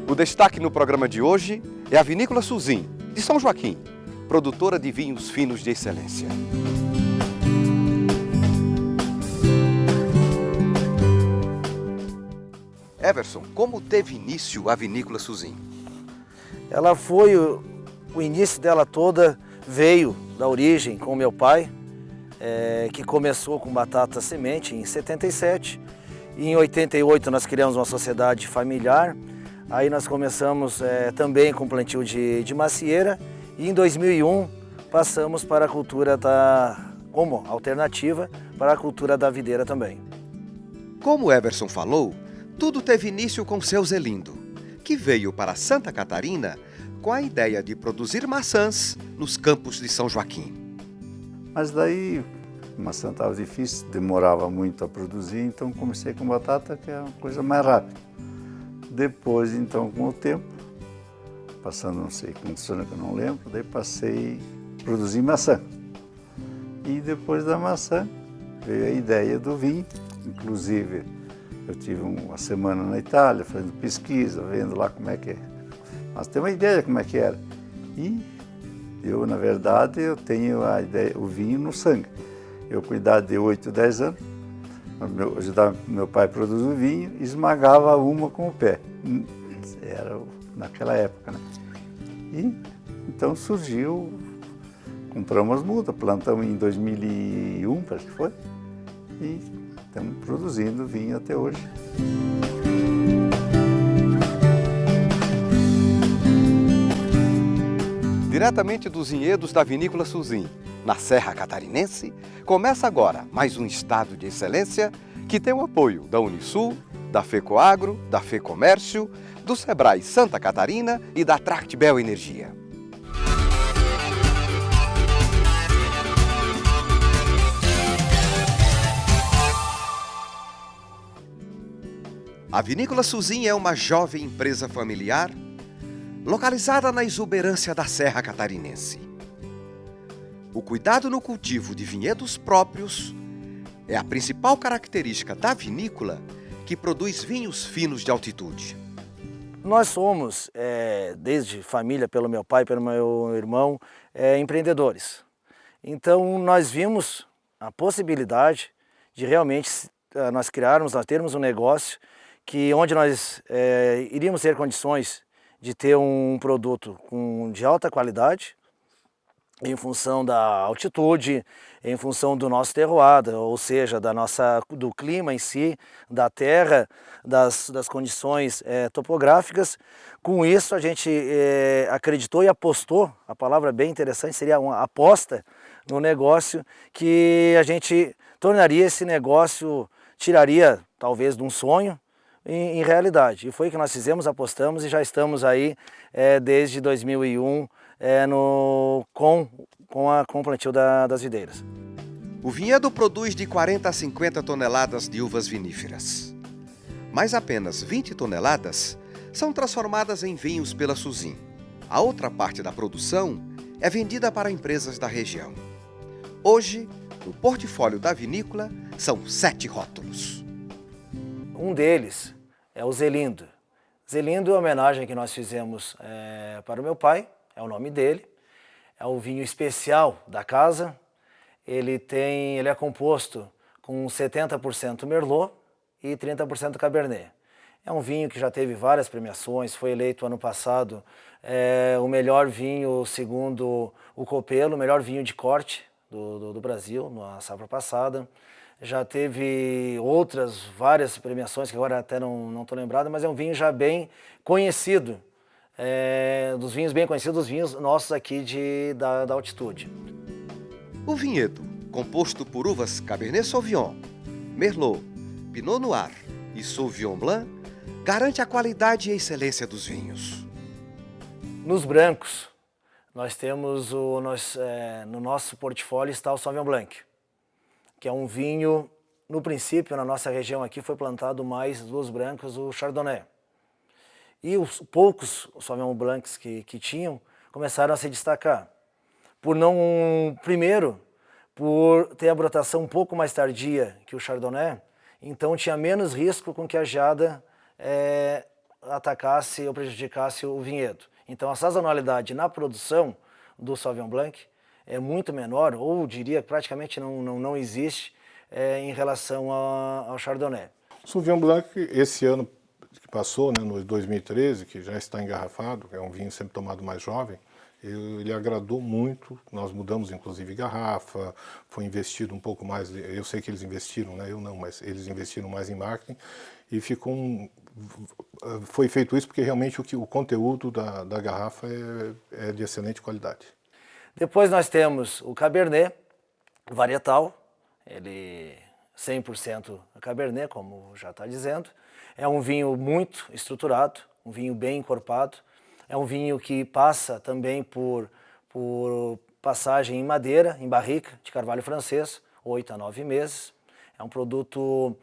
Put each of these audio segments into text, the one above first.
O destaque no programa de hoje é a Vinícola Suzin, de São Joaquim, produtora de vinhos finos de excelência. Everson, como teve início a Vinícola Suzin? Ela foi, o início dela toda veio da origem com o meu pai, que começou com batata semente em 77. E em 88 nós criamos uma sociedade familiar. Aí nós começamos também com plantio de macieira e em 2001 passamos para a cultura como alternativa para a cultura da videira também. Como o Everson falou, tudo teve início com seu Zelindo, que veio para Santa Catarina com a ideia de produzir maçãs nos campos de São Joaquim. Mas daí a maçã estava difícil, demorava muito a produzir, então comecei com batata, que é uma coisa mais rápida. Depois, então, com o tempo, passando não sei quantos anos que eu não lembro, daí passei a produzir maçã. E depois da maçã veio a ideia do vinho. Inclusive, eu tive uma semana na Itália fazendo pesquisa, vendo lá como é que é. Mas tem uma ideia como é que era. E eu, na verdade, eu tenho a ideia, o vinho no sangue. Eu cuidava de 8, 10 anos. Ajudava meu pai a produzir o vinho, esmagava uma com o pé. Era naquela época, né? E então surgiu, compramos as mudas, plantamos em 2001, parece que foi, e estamos produzindo vinho até hoje. Diretamente dos vinhedos da Vinícola Suzin, na Serra Catarinense, começa agora mais um estado de excelência que tem o apoio da Unisul, da FECOAGRO, da FEComércio, do Sebrae Santa Catarina e da Tractbel Energia. A Vinícola Suzin é uma jovem empresa familiar localizada na exuberância da Serra Catarinense. O cuidado no cultivo de vinhedos próprios é a principal característica da vinícola que produz vinhos finos de altitude. Nós somos, desde família, pelo meu pai, pelo meu irmão, empreendedores. Então nós vimos a possibilidade de realmente nós termos um negócio onde nós iríamos ter condições de ter um produto de alta qualidade, em função da altitude, em função do nosso terroir, ou seja, do clima em si, da terra, das condições topográficas. Com isso a gente acreditou e apostou, a palavra bem interessante seria uma aposta no negócio, que a gente tornaria esse negócio, tiraria talvez de um sonho, em realidade. E foi o que nós fizemos, apostamos e já estamos aí desde 2001 com o plantio das videiras. O vinhedo produz de 40 a 50 toneladas de uvas viníferas, mas apenas 20 toneladas são transformadas em vinhos pela Suzin. A outra parte da produção é vendida para empresas da região. Hoje, o portfólio da vinícola são 7 rótulos. Um deles é o Zelindo. Zelindo é uma homenagem que nós fizemos para o meu pai, é o nome dele. É o vinho especial da casa. Ele é composto com 70% Merlot e 30% Cabernet. É um vinho que já teve várias premiações, foi eleito ano passado o melhor vinho segundo o Copelo, o melhor vinho de corte do Brasil, na safra passada. Já teve várias premiações, que agora até não estou lembrado, mas é um vinho já bem conhecido, dos vinhos bem conhecidos, dos vinhos nossos aqui da altitude. O vinhedo, composto por uvas Cabernet Sauvignon, Merlot, Pinot Noir e Sauvignon Blanc, garante a qualidade e a excelência dos vinhos. Nos brancos, nós temos no nosso portfólio está o Sauvignon Blanc, que é um vinho, no princípio, na nossa região aqui, foi plantado mais dos brancos, o Chardonnay. E os poucos Sauvignon Blancs que tinham, começaram a se destacar. Primeiro, por ter a brotação um pouco mais tardia que o Chardonnay, então tinha menos risco com que a geada atacasse ou prejudicasse o vinhedo. Então a sazonalidade na produção do Sauvignon Blanc é muito menor, ou diria que praticamente não existe em relação ao Chardonnay. O Sauvignon Blanc, esse ano que passou, né, no 2013, que já está engarrafado, é um vinho sempre tomado mais jovem, ele agradou muito. Nós mudamos inclusive garrafa, foi investido um pouco mais, eu sei que eles investiram, né, eu não, mas eles investiram mais em marketing e foi feito isso porque realmente o conteúdo da garrafa é de excelente qualidade. Depois nós temos o Cabernet varietal, ele 100% Cabernet, como já está dizendo. É um vinho muito estruturado, um vinho bem encorpado. É um vinho que passa também por passagem em madeira, em barrica de carvalho francês, 8 a 9 meses. É um produto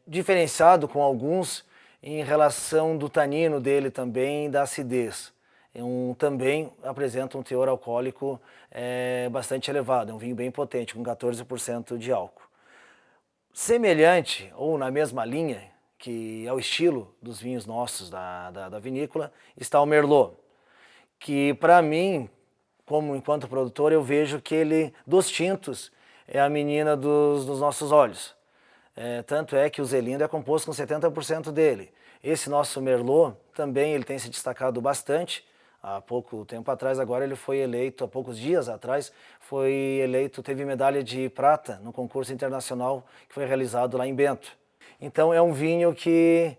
diferenciado com alguns em relação do tanino dele também e da acidez. Também apresenta um teor alcoólico bastante elevado, é um vinho bem potente, com 14% de álcool. Semelhante ou na mesma linha, que é o estilo dos vinhos nossos da vinícola, está o Merlot, que para mim, enquanto produtor, eu vejo que ele, dos tintos, é a menina dos nossos olhos. Tanto é que o Zelindo é composto com 70% dele. Esse nosso Merlot também ele tem se destacado bastante. Há pouco tempo atrás, agora ele foi eleito, há poucos dias atrás, foi eleito, teve medalha de prata no concurso internacional que foi realizado lá em Bento. Então é um vinho que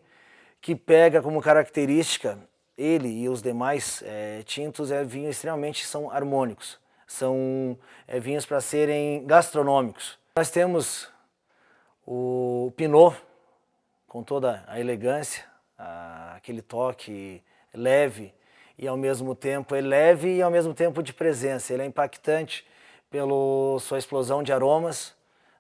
pega como característica, ele e os demais tintos, vinhos extremamente são harmônicos, são vinhos para serem gastronômicos. Nós temos o Pinot, com toda a elegância, aquele toque leve, e ao mesmo tempo é leve e ao mesmo tempo de presença. Ele é impactante pela sua explosão de aromas,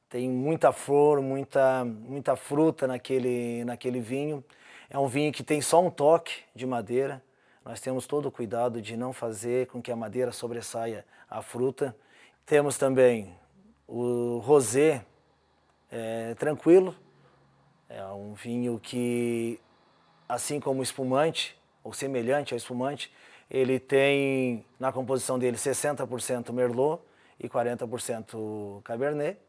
tem muita flor, muita fruta naquele vinho. É um vinho que tem só um toque de madeira. Nós temos todo o cuidado de não fazer com que a madeira sobressaia a fruta. Temos também o rosé tranquilo. É um vinho que, assim como o espumante, ou semelhante ao espumante, ele tem na composição dele 60% Merlot e 40% Cabernet.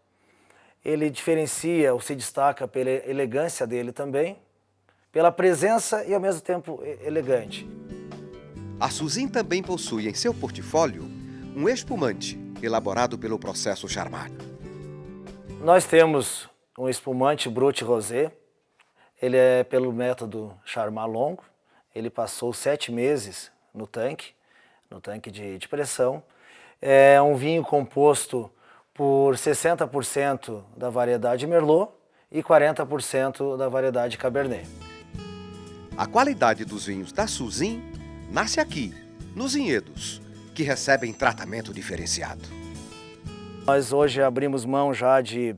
Ele diferencia ou se destaca pela elegância dele também, pela presença e ao mesmo tempo elegante. A Suzin também possui em seu portfólio um espumante elaborado pelo processo Charmat. Nós temos um espumante Brut Rosé, ele é pelo método Charmat longo, ele passou 7 meses no tanque de pressão. É um vinho composto por 60% da variedade Merlot e 40% da variedade Cabernet. A qualidade dos vinhos da Suzin nasce aqui, nos vinhedos, que recebem tratamento diferenciado. Nós hoje abrimos mão já de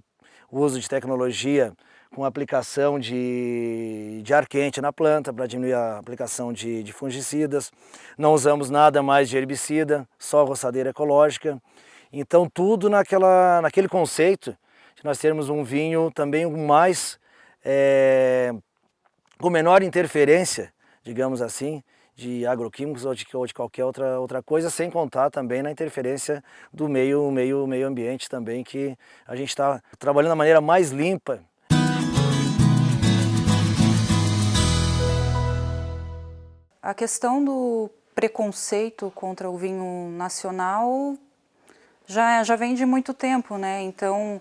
uso de tecnologia com aplicação de ar quente na planta para diminuir a aplicação de fungicidas. Não usamos nada mais de herbicida, só roçadeira ecológica. Então tudo naquele conceito de nós termos um vinho também mais com menor interferência, digamos assim, de agroquímicos ou de qualquer outra coisa, sem contar também na interferência do meio ambiente também, que a gente está trabalhando da maneira mais limpa. A questão do preconceito contra o vinho nacional já vem de muito tempo, né? Então,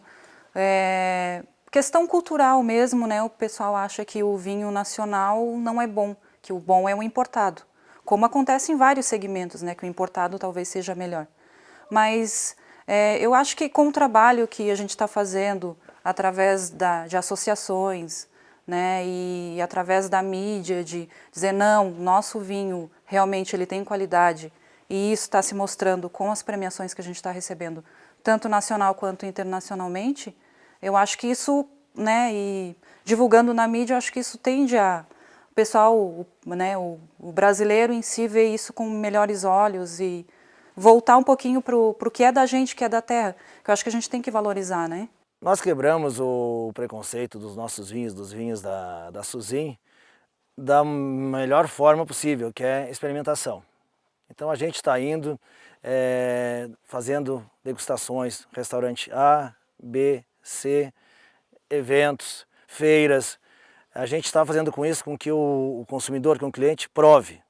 questão cultural mesmo, né? O pessoal acha que o vinho nacional não é bom, que o bom é o importado. Como acontece em vários segmentos, né? Que o importado talvez seja melhor. Mas eu acho que com o trabalho que a gente está fazendo através de associações, né, e através da mídia, de dizer, não, nosso vinho realmente ele tem qualidade, e isso está se mostrando com as premiações que a gente está recebendo, tanto nacional quanto internacionalmente, eu acho que isso, né, e divulgando na mídia, eu acho que isso tende a... O pessoal, né, o brasileiro em si vê isso com melhores olhos e voltar um pouquinho para o que é da gente, que é da terra, que eu acho que a gente tem que valorizar, né? Nós quebramos o preconceito dos nossos vinhos, dos vinhos da Suzin, da melhor forma possível, que é experimentação. Então a gente está indo, fazendo degustações, restaurante A, B, C, eventos, feiras. A gente está fazendo com isso com que o consumidor, que o cliente, prove.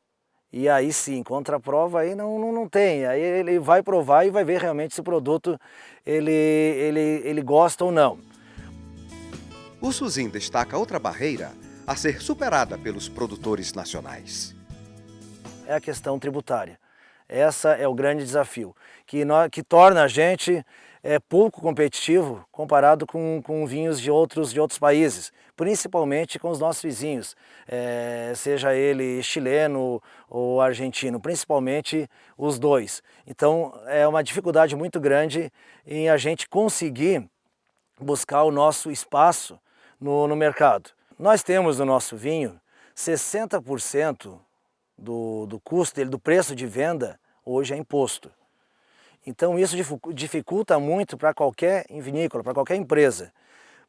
E aí sim, contra a prova aí não tem. Aí ele vai provar e vai ver realmente se o produto ele gosta ou não. O Suzin destaca outra barreira a ser superada pelos produtores nacionais. É a questão tributária. Essa é o grande desafio, que torna a gente pouco competitivo comparado com vinhos de outros países, principalmente com os nossos vizinhos, seja ele chileno ou argentino, principalmente os dois. Então é uma dificuldade muito grande em a gente conseguir buscar o nosso espaço no mercado. Nós temos no nosso vinho 60% do custo dele, do preço de venda, hoje é imposto. Então isso dificulta muito para qualquer vinícola, para qualquer empresa.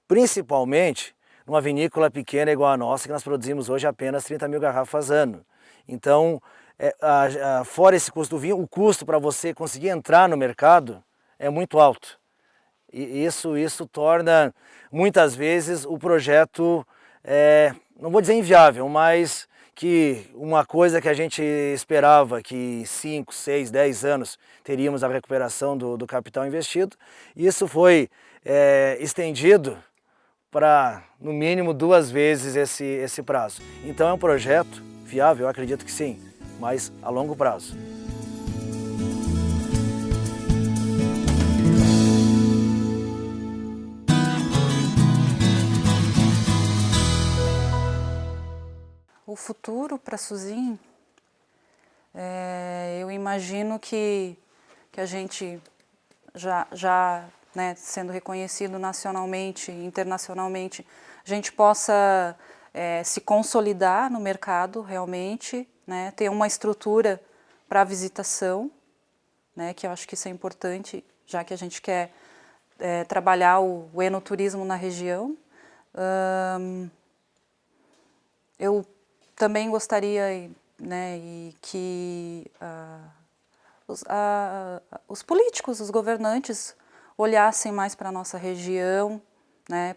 Principalmente numa vinícola pequena igual a nossa, que nós produzimos hoje apenas 30 mil garrafas ano. Então, fora esse custo do vinho, o custo para você conseguir entrar no mercado é muito alto. E isso torna, muitas vezes, o projeto, não vou dizer inviável, mas que uma coisa que a gente esperava que em 5, 6, 10 anos teríamos a recuperação do capital investido, isso foi estendido para, no mínimo, 2 vezes esse prazo. Então é um projeto viável, eu acredito que sim, mas a longo prazo. O futuro para a Suzin, eu imagino que a gente já né, sendo reconhecido nacionalmente, internacionalmente, a gente possa se consolidar no mercado realmente, né, ter uma estrutura para visitação, né, que eu acho que isso é importante, já que a gente quer trabalhar o enoturismo na região. Eu também gostaria, né, que os políticos, os governantes olhassem mais para a nossa região, né,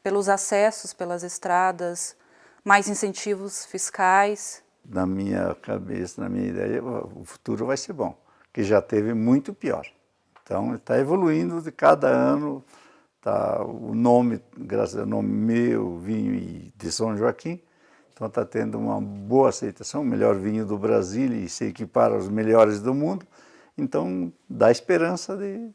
pelos acessos, pelas estradas, mais incentivos fiscais. Na minha cabeça, na minha ideia, o futuro vai ser bom, que já teve muito pior. Então, está evoluindo de cada ano, tá, o nome, graças ao nome meu, vinho e de São Joaquim, então está tendo uma boa aceitação, o melhor vinho do Brasil e se equipara aos melhores do mundo. Então dá esperança de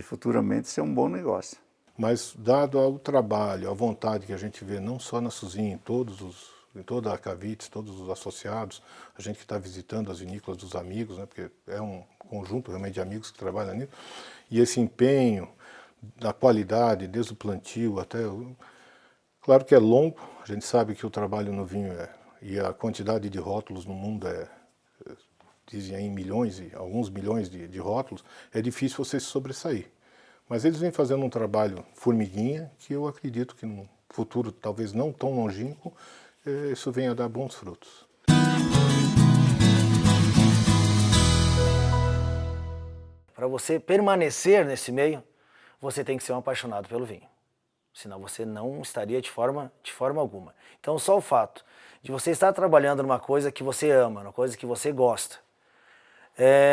futuramente ser um bom negócio. Mas dado o trabalho, a vontade que a gente vê não só na Suzin, em toda a Cavites, todos os associados, a gente que está visitando as vinícolas dos amigos, né, porque é um conjunto realmente de amigos que trabalham nisso, e esse empenho da qualidade, desde o plantio até... Claro que é longo, a gente sabe que o trabalho no vinho e a quantidade de rótulos no mundo dizem aí milhões, alguns milhões de rótulos, é difícil você se sobressair. Mas eles vêm fazendo um trabalho formiguinha que eu acredito que no futuro, talvez não tão longínquo, isso venha a dar bons frutos. Para você permanecer nesse meio, você tem que ser um apaixonado pelo vinho. Senão você não estaria de forma alguma. Então só o fato de você estar trabalhando numa coisa que você ama, numa coisa que você gosta,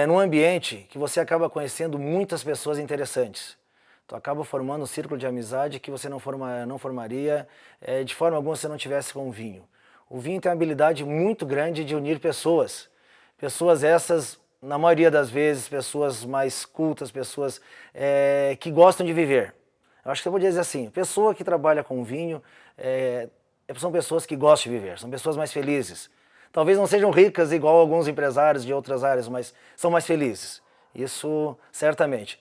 num ambiente que você acaba conhecendo muitas pessoas interessantes. Tu acaba formando um círculo de amizade que você não formaria de forma alguma se você não tivesse com o vinho. O vinho tem uma habilidade muito grande de unir pessoas. Pessoas essas, na maioria das vezes, pessoas mais cultas, pessoas que gostam de viver. Eu acho que eu vou dizer assim, pessoa que trabalha com vinho são pessoas que gostam de viver, são pessoas mais felizes. Talvez não sejam ricas igual alguns empresários de outras áreas, mas são mais felizes. Isso, certamente,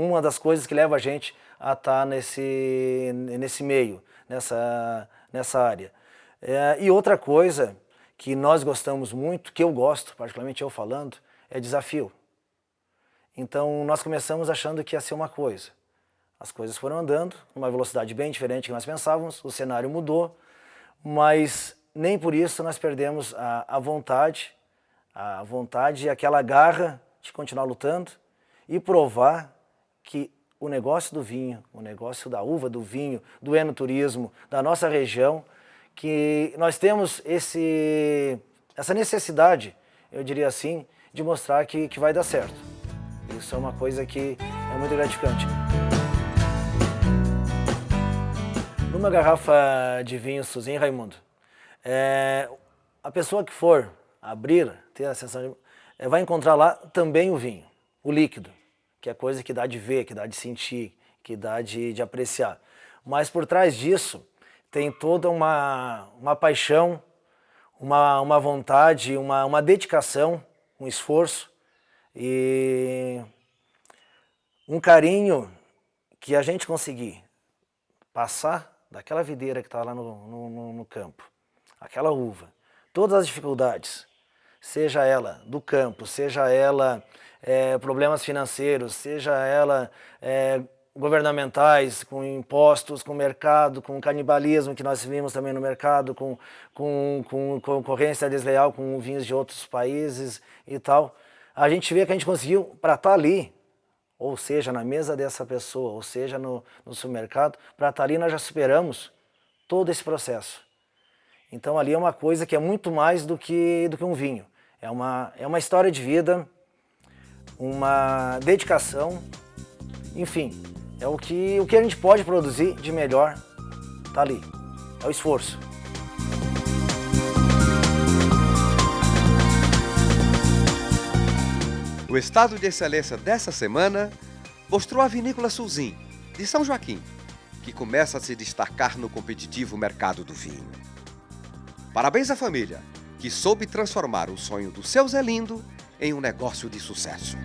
uma das coisas que leva a gente a estar nesse meio, nessa área. E outra coisa que nós gostamos muito, que eu gosto, particularmente eu falando, é desafio. Então nós começamos achando que ia ser uma coisa. As coisas foram andando, numa velocidade bem diferente do que nós pensávamos, o cenário mudou, mas nem por isso nós perdemos a vontade e aquela garra de continuar lutando e provar que o negócio do vinho, o negócio da uva, do vinho, do enoturismo, da nossa região, que nós temos essa necessidade, eu diria assim, de mostrar que vai dar certo. Isso é uma coisa que é muito gratificante. Numa garrafa de vinho Suzin, Raimundo, a pessoa que for abrir, ter a sensação vai encontrar lá também o vinho, o líquido, que é coisa que dá de ver, que dá de sentir, que dá de apreciar. Mas por trás disso tem toda uma paixão, uma vontade, uma dedicação, um esforço e um carinho que a gente conseguir passar daquela videira que está lá no campo, aquela uva, todas as dificuldades, seja ela do campo, seja ela problemas financeiros, seja ela governamentais, com impostos, com mercado, com canibalismo que nós vimos também no mercado, com concorrência desleal com vinhos de outros países e tal, a gente vê que a gente conseguiu, para estar ali, ou seja, na mesa dessa pessoa, ou seja, no supermercado, para estar ali nós já superamos todo esse processo. Então ali é uma coisa que é muito mais do que um vinho. É uma história de vida, uma dedicação, enfim, é o que a gente pode produzir de melhor, tá ali, é o esforço. O estado de excelência dessa semana mostrou a vinícola Suzin, de São Joaquim, que começa a se destacar no competitivo mercado do vinho. Parabéns à família, que soube transformar o sonho do seu Zé Lindo em um negócio de sucesso.